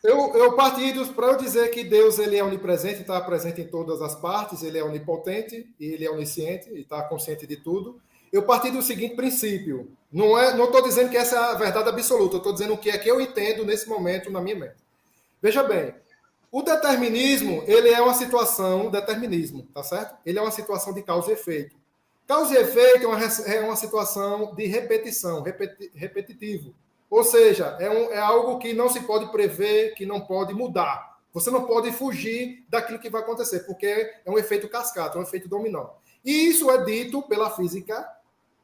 Eu parti para eu dizer que Deus ele é onipresente, está presente em todas as partes, ele é onipotente, ele é onisciente e está consciente de tudo. Eu parti do seguinte princípio. Não estou dizendo que essa é a verdade absoluta, eu estou dizendo o que é que eu entendo nesse momento na minha mente. Veja bem, o determinismo, ele é uma situação, determinismo, tá certo? Ele é uma situação de causa e efeito. Causa e efeito é uma situação de repetição, repetitivo. Ou seja, é algo que não se pode prever, que não pode mudar. Você não pode fugir daquilo que vai acontecer, porque é um efeito cascata, é um efeito dominó. E isso é dito pela física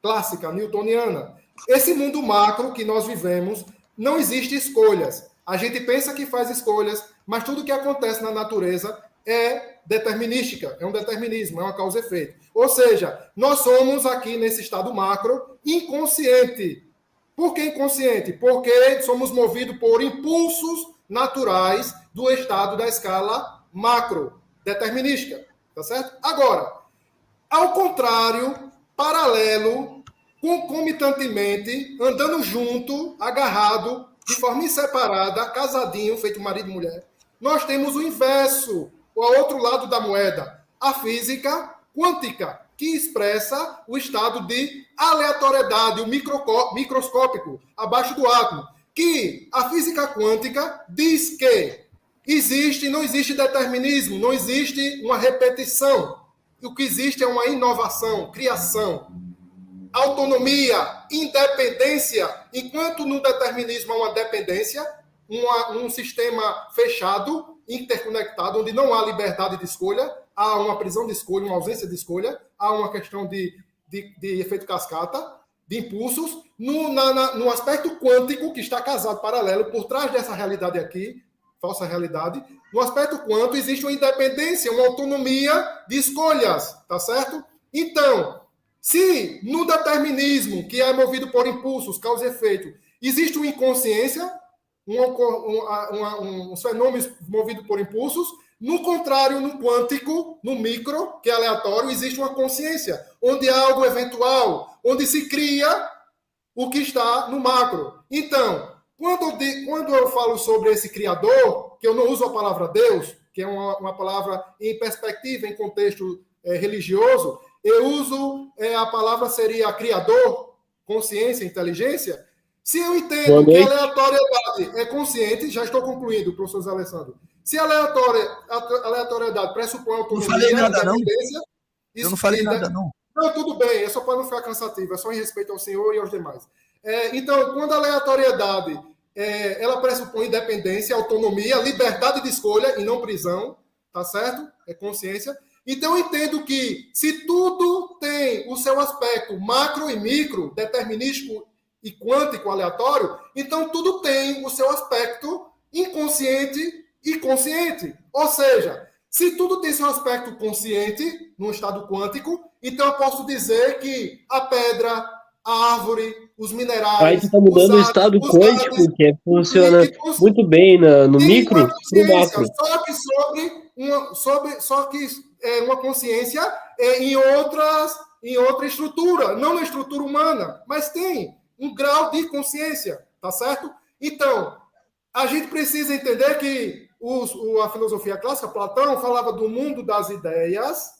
clássica, newtoniana. Esse mundo macro que nós vivemos, não existe escolhas. A gente pensa que faz escolhas, mas tudo que acontece na natureza é determinística, é um determinismo, é uma causa e efeito. Ou seja, nós somos aqui nesse estado macro inconsciente. Por que inconsciente? Porque somos movidos por impulsos naturais do estado da escala macro, determinística. Tá certo? Agora, ao contrário, paralelo, concomitantemente, andando junto, agarrado, de forma inseparada, casadinho, feito marido e mulher, nós temos o inverso, o outro lado da moeda, a física quântica, que expressa o estado de aleatoriedade, o microscópico, abaixo do átomo, que a física quântica diz que não existe determinismo, não existe uma repetição. O que existe é uma inovação, criação, autonomia, independência, enquanto no determinismo há uma dependência, um sistema fechado, interconectado, onde não há liberdade de escolha, há uma prisão de escolha, uma ausência de escolha, há uma questão de efeito cascata, de impulsos. No aspecto quântico, que está casado paralelo, por trás dessa realidade aqui, falsa realidade, no aspecto quântico existe uma independência, uma autonomia de escolhas, tá certo? Então, se no determinismo, que é movido por impulsos, causa e efeito, existe uma inconsciência, uns fenômenos movidos por impulsos, no contrário, no quântico, no micro, que é aleatório, existe uma consciência, onde há algo eventual, onde se cria o que está no macro. Então, quando eu falo sobre esse Criador, que eu não uso a palavra Deus, que é uma palavra em perspectiva, em contexto religioso, eu uso a palavra seria Criador, consciência, inteligência. Se eu entendo que a aleatoriedade é consciente, já estou concluindo, professor Zé Alessandro. Se a aleatoriedade pressupõe autonomia, não falei nada, independência... Eu não falei nada, não. Não, tudo bem, é só para não ficar cansativo, é só em respeito ao senhor e aos demais. Então, quando a aleatoriedade ela pressupõe independência, autonomia, liberdade de escolha e não prisão, tá certo? É consciência. Então, eu entendo que se tudo tem o seu aspecto macro e micro, determinístico e quântico aleatório, então tudo tem o seu aspecto inconsciente e consciente. Ou seja, se tudo tem seu aspecto consciente, no estado quântico, então eu posso dizer que a pedra, a árvore, os minerais... Aí você está mudando o estado quântico, que funciona muito bem no micro para o macro. Só que uma consciência em outra estrutura, não na estrutura humana, mas tem um grau de consciência, tá certo? Então, a gente precisa entender que a filosofia clássica, Platão, falava do mundo das ideias,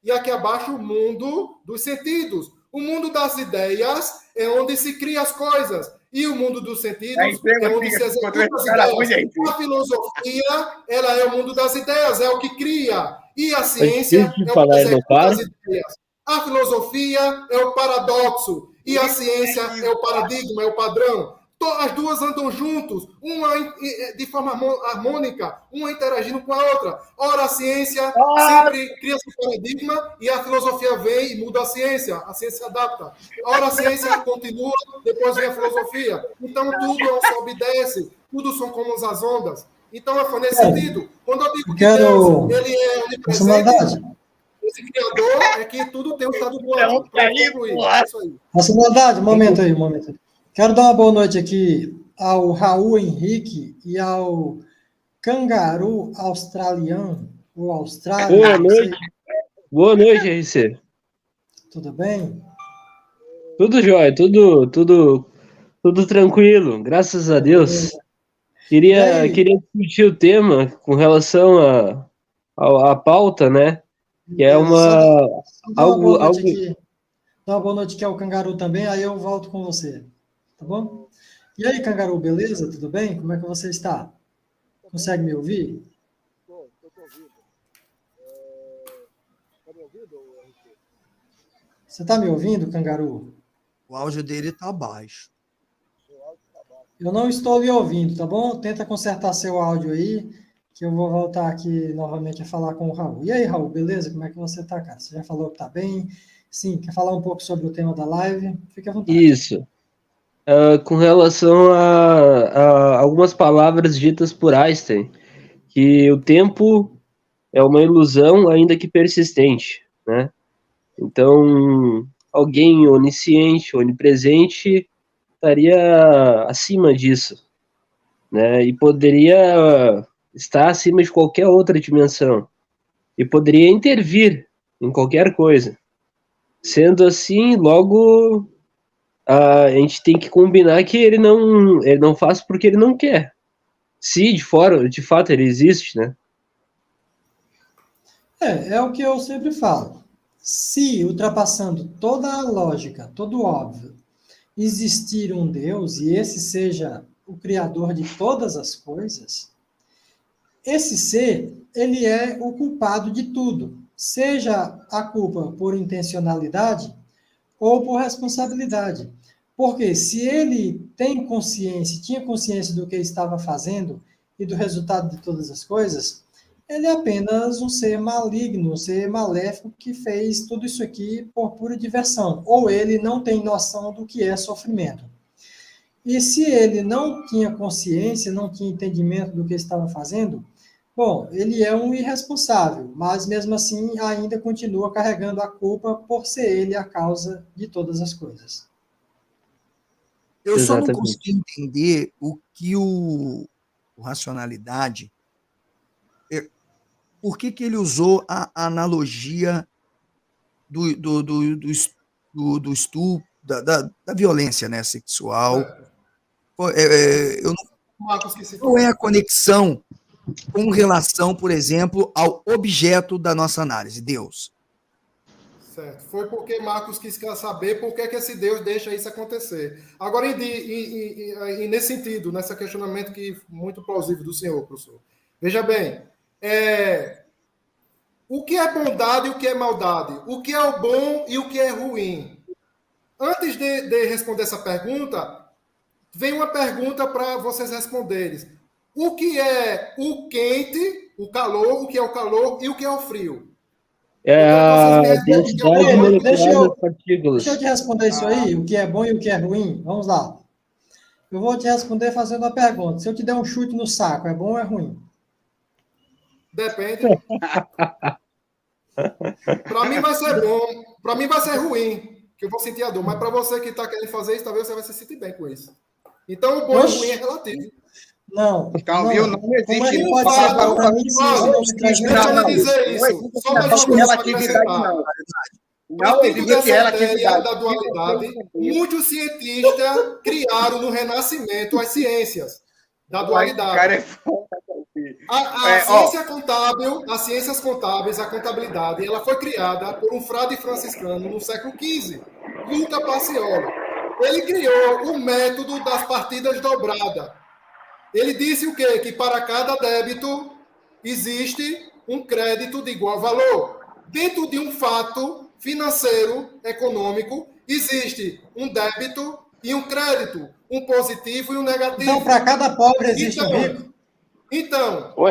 e aqui abaixo o mundo dos sentidos. O mundo das ideias é onde se cria as coisas, e o mundo dos sentidos é onde se executa as ideias. A filosofia, ela é o mundo das ideias, é o que cria, e a ciência é o que executa as ideias. A filosofia é o paradoxo, e a ciência é o paradigma, é o padrão. As duas andam juntos, uma de forma harmônica, uma interagindo com a outra. Ora, a ciência sempre cria seu paradigma e a filosofia vem e muda a ciência se adapta. Ora, a ciência continua, depois vem a filosofia. Então, tudo é um sobe e desce, tudo são como as ondas. Então, foi nesse sentido. Quando eu digo que Deus, ele é onipresente, esse criador é que tudo tem um estado do outro. Nossa, maldade, um momento aí. Quero dar uma boa noite aqui ao Raul Henrique e ao Cangaru Australiano, ou Austrália. Boa noite. Boa noite, RC. Tudo bem? Tudo jóia, tudo tranquilo, graças a Deus. Queria discutir o tema com relação à pauta, né? Que é Dá uma boa noite aqui. Dá uma boa noite aqui ao Cangaru também, aí eu volto com você. Tá bom? E aí, Cangaru, beleza? Tudo bem? Como é que você está? Consegue me ouvir? Estou te ouvindo. Está me ouvindo, RC? Você está me ouvindo, Cangaru? O áudio dele está baixo. Eu não estou lhe ouvindo, tá bom? Tenta consertar seu áudio aí, que eu vou voltar aqui novamente a falar com o Raul. E aí, Raul, beleza? Como é que você está, cara? Você já falou que está bem? Sim, quer falar um pouco sobre o tema da live? Fique à vontade. Isso. Com relação a algumas palavras ditas por Einstein, que o tempo é uma ilusão, ainda que persistente, né? Então, alguém onisciente, onipresente, estaria acima disso, né? E poderia estar acima de qualquer outra dimensão. E poderia intervir em qualquer coisa. Sendo assim, logo a gente tem que combinar que ele não faz porque ele não quer. Se de fato ele existe, né? É o que eu sempre falo. Se, ultrapassando toda a lógica, todo o óbvio, existir um Deus e esse seja o criador de todas as coisas, esse ser, ele é o culpado de tudo. Seja a culpa por intencionalidade ou por responsabilidade. Porque se ele tinha consciência do que estava fazendo e do resultado de todas as coisas, ele é apenas um ser maligno, um ser maléfico que fez tudo isso aqui por pura diversão. Ou ele não tem noção do que é sofrimento. E se ele não tinha consciência, não tinha entendimento do que estava fazendo, bom, ele é um irresponsável, mas mesmo assim ainda continua carregando a culpa por ser ele a causa de todas as coisas. Eu só não consigo entender o que o Racionalidade... Por que ele usou a analogia do estupro, da violência, né, sexual? Qual é a conexão com relação, por exemplo, ao objeto da nossa análise, Deus? Certo. Foi porque Marcos quis saber por que esse Deus deixa isso acontecer. Agora, nesse sentido, nesse questionamento que muito plausível do senhor, professor. Veja bem, o que é bondade e o que é maldade? O que é o bom e o que é ruim? Antes de responder essa pergunta, vem uma pergunta para vocês responderem. O que é o quente, o calor, o que é o calor e o que é o frio? Densidade molecular das partículas. Deixa eu te responder isso aí, o que é bom e o que é ruim. Vamos lá. Eu vou te responder fazendo uma pergunta. Se eu te der um chute no saco, é bom ou é ruim? Depende. Para mim vai ser bom. Para mim vai ser ruim, que eu vou sentir a dor. Mas para você que está querendo fazer isso, talvez você vai se sentir bem com isso. Então, o bom e o ruim é relativo. Não. Calvin, não existe. Não deixa eu dizer isso. Só mais uma coisa para acrescentar. Não existe relatividade da dualidade. Muitos cientistas criaram no Renascimento as ciências da dualidade. A ciência contábil, as ciências contábeis, a contabilidade, ela foi criada por um frade franciscano no século XV, Luca Pacioli. Ele criou o método das partidas dobradas. Ele disse o quê? Que para cada débito existe um crédito de igual valor. Dentro de um fato financeiro, econômico, existe um débito e um crédito, um positivo e um negativo. Então, para cada pobre existe um rico? Então, o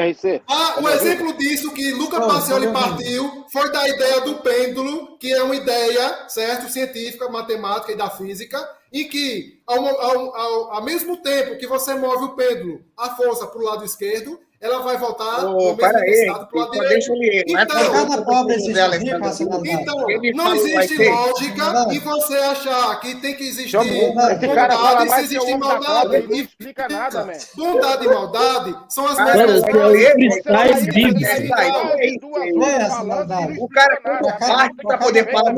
exemplo disso que Luca Pacioli partiu foi da ideia do pêndulo, que é uma ideia, certo, científica, matemática e da física, em que, ao mesmo tempo que você move o pêndulo, a força para o lado esquerdo, ela vai voltar no mesmo estado para o lado direito. Então, não existe lógica em você achar que tem que existir bondade se existe maldade. Não explica nada, man. Bondade e maldade são as mesmas coisas. O cara parte para poder falar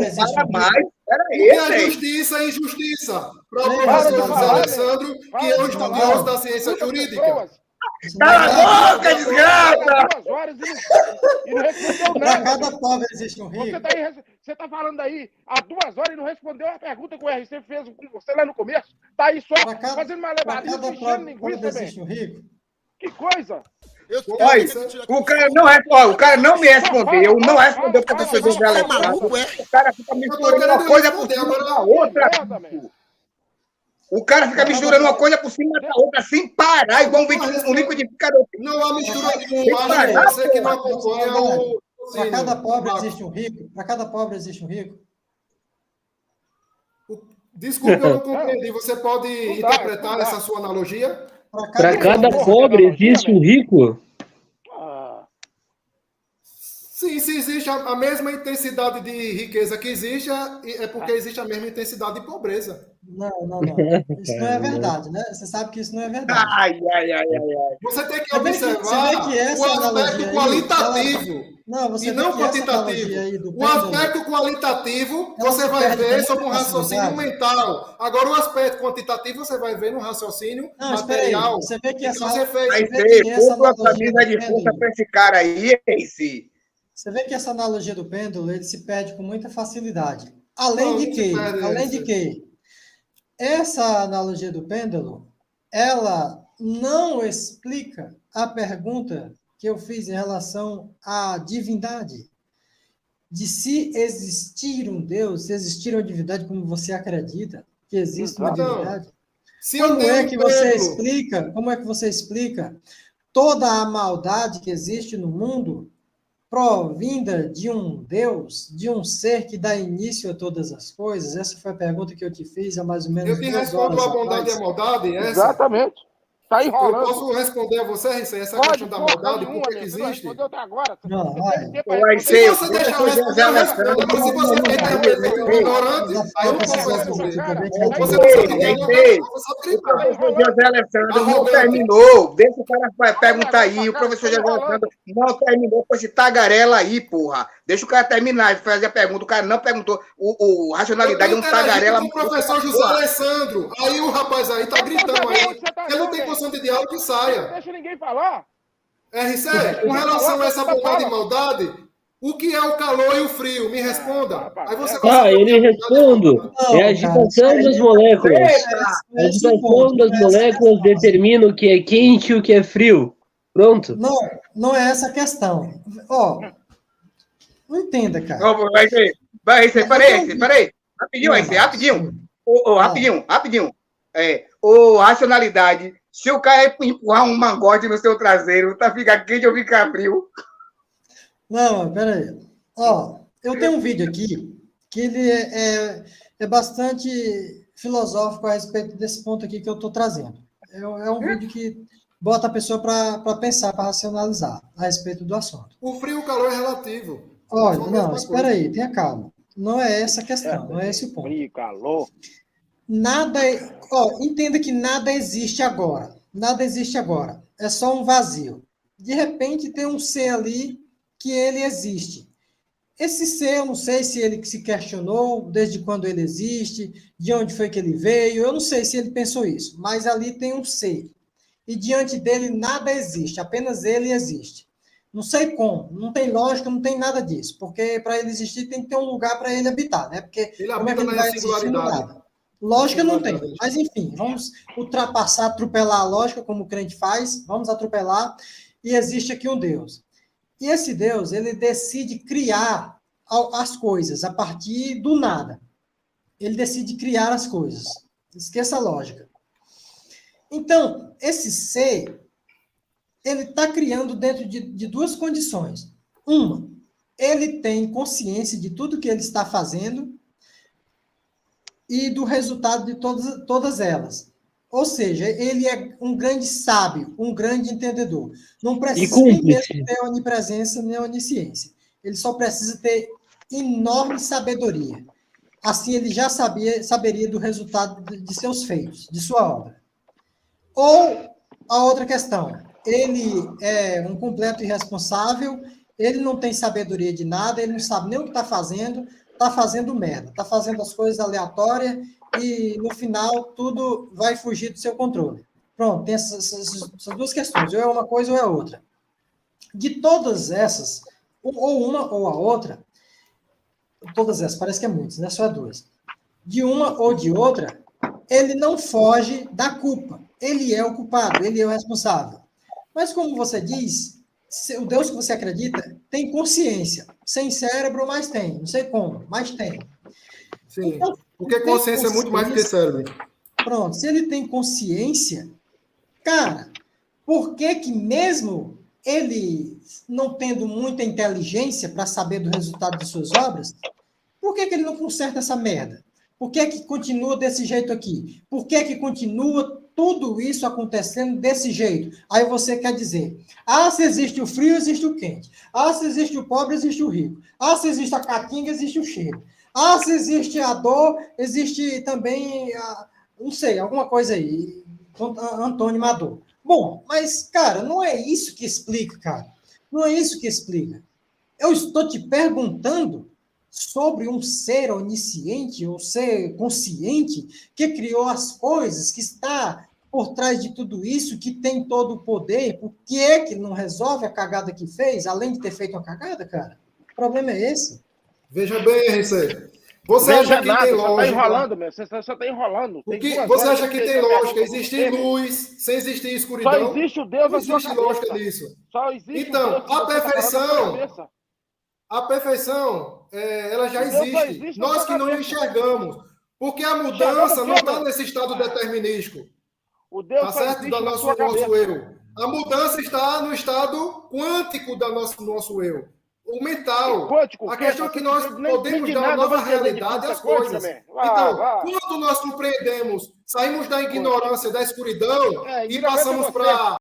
mais. O que é justiça e injustiça? Para o professor José Alessandro, que é um estudioso da ciência jurídica. Cala a boca, desgraça! 2 horas e não respondeu Para nada. cada pobre existe um rico. Você tá falando aí há 2 horas e não respondeu a pergunta que o RC fez com você lá no começo. Tá aí só fazendo Para malabarismo, cada enchendo pobre linguiça, existe um rico. Que coisa! Olha, o cara não me respondeu, não respondeu o professor José Alessandro. O cara fica misturando uma coisa por cima da outra. O cara fica misturando uma coisa por cima da outra, sem parar, igual um liquidificador. Não há mistura nenhuma. Você que não acompanha o... Para cada pobre existe um rico. Para cada pobre existe um rico. Desculpe, eu não compreendi. Você pode interpretar essa sua analogia? Para cada pobre existe um rico? Sim, se existe a mesma intensidade de riqueza que existe, é porque existe a mesma intensidade de pobreza. Não. Isso não é verdade, né? Você sabe que isso não é verdade. Ai. Você tem que Você vê observar que essa o aspecto analogia aí, qualitativo você e vê não que essa quantitativo. analogia aí do O pêndulo, aspecto qualitativo ela você se vai perde ver com sobre um muita raciocínio facilidade. mental. Agora, o aspecto quantitativo você vai ver no raciocínio Não, espera aí. material. Você vê que essa, Você fez. Vai você vê que ser, essa compra uma analogia camisa do de força pêndulo, pra esse cara aí, esse. você vê que essa analogia do pêndulo, ele se perde com muita facilidade. Não, Além de não se perde, além de que, essa analogia do pêndulo, ela não explica a pergunta que eu fiz em relação à divindade. De se existir um Deus, se existir uma divindade como você acredita que existe uma Então, divindade. Se eu Como tenho é que você pêndulo, explica? Como é que você explica toda a maldade que existe no mundo provinda de um Deus, de um ser que dá início a todas as coisas? Essa foi a pergunta que eu te fiz há mais ou menos eu te 2 respondo horas a bondade e a atrás. maldade? Essa? Exatamente. Tá Eu enrolando. posso responder a você, Ricê, essa Pode, questão da porra maldade, nenhuma, por que amigo. Você existe? não respondeu até agora. Não, Você vai. teve tempo pra Vai responder. Se ser, você deixar eu professor José responder, eu Alessandro, respondo. Agora, se você não, interpreta como ignorante, aí eu não posso Vai responder. ser. Você não sabe dialogar, você sabe O gritar. professor José Alessandro não Arrogante. terminou. Deixa o cara perguntar aí. O professor José Alessandro não terminou com esse tagarela aí, porra. Deixa o cara terminar de fazer a pergunta. O cara não perguntou. O racionalidade é um tagarela. Com o professor José Alessandro. Aí o rapaz aí tá gritando aí. Ele não tem condição de diálogo, que Não saia. deixa ninguém falar. RC, com relação a essa bondade e maldade, o que é o calor e o frio? Me responda. Aí você Ele responde. É a agitação das moléculas. A agitação das moléculas determina o que é quente e o que é frio. Pronto. Não é essa a questão. Ó, não entenda, cara. Vai ser, peraí. Rapidinho. Rapidinho. Racionalidade. Se o cara empurrar um mangote no seu traseiro, fica quente ou fica frio? Não, peraí. Ó, eu tenho um vídeo aqui que ele é bastante filosófico a respeito desse ponto aqui que eu estou trazendo. É um vídeo que bota a pessoa para pensar, para racionalizar a respeito do assunto. O frio e o calor é relativo. Olha, não, espera aí, tenha calma. Não é essa a questão, não é esse o ponto. Frio, calor. Entenda que nada existe agora. Nada existe agora. É só um vazio. De repente tem um ser ali que ele existe. Esse ser, eu não sei se ele se questionou desde quando ele existe, de onde foi que ele veio, eu não sei se ele pensou isso, mas ali tem um ser. E diante dele nada existe, apenas ele existe. Não sei como, não tem lógica, não tem nada disso, porque para ele existir tem que ter um lugar para ele habitar, né? Porque Ele como é que ele vai existir no nada? Lógica não tem, mas enfim, vamos ultrapassar, atropelar a lógica, como o crente faz, vamos atropelar, e existe aqui um Deus. E esse Deus, ele decide criar as coisas a partir do nada. Ele decide criar as coisas. Esqueça a lógica. Então, esse ser, ele está criando dentro de 2 condições. Uma, ele tem consciência de tudo que ele está fazendo e do resultado de todas elas. Ou seja, ele é um grande sábio, um grande entendedor. Não precisa nem mesmo ter onipresença nem onisciência. Ele só precisa ter enorme sabedoria. Assim, ele já saberia do resultado de seus feitos, de sua obra. Ou a outra questão, ele é um completo irresponsável, ele não tem sabedoria de nada, ele não sabe nem o que está fazendo merda, está fazendo as coisas aleatórias e, no final, tudo vai fugir do seu controle. Pronto, tem essas duas questões, ou é uma coisa ou é outra. De todas essas, ou uma ou a outra, todas essas, parece que é muitas, né? Só duas. De uma ou de outra, ele não foge da culpa. Ele é o culpado, ele é o responsável. Mas como você diz, o Deus que você acredita tem consciência. Sem cérebro, mas tem. Não sei como, mas tem. Sim, Então, porque consciência é muito mais do que cérebro. Pronto, se ele tem consciência, cara, por que que mesmo ele não tendo muita inteligência para saber do resultado de suas obras, por que que ele não conserta essa merda? Por que que continua desse jeito aqui? Por que que continua tudo isso acontecendo desse jeito? Aí você quer dizer, se existe o frio, existe o quente. Se existe o pobre, existe o rico. Se existe a caatinga, existe o cheiro. Se existe a dor, existe também, não sei, alguma coisa aí. Antônio Mador. Bom, mas, cara, não é isso que explica, cara. Não é isso que explica. Eu estou te perguntando sobre um ser onisciente, ou ser consciente, que criou as coisas, que está por trás de tudo isso, que tem todo o poder. Por que é que não resolve a cagada que fez, além de ter feito uma cagada, cara? O problema é esse. Veja bem, RC. Você acha que tem lógica? Você está enrolando, meu. Você está enrolando. Você acha que tem lógica? Existe luz sem existir escuridão? Só existe o Deus na sua cabeça. Não existe lógica nisso. Só existe então, o Deus a perfeição, ela já existe. Nós que não enxergamos. Porque a mudança não está nesse estado determinístico. O Deus tá certo? Do nosso eu. A mudança está no estado quântico do nosso eu. O mental. A questão é que nós podemos dar uma nova realidade às coisas. Então, quando nós compreendemos, saímos da ignorância, da escuridão e passamos para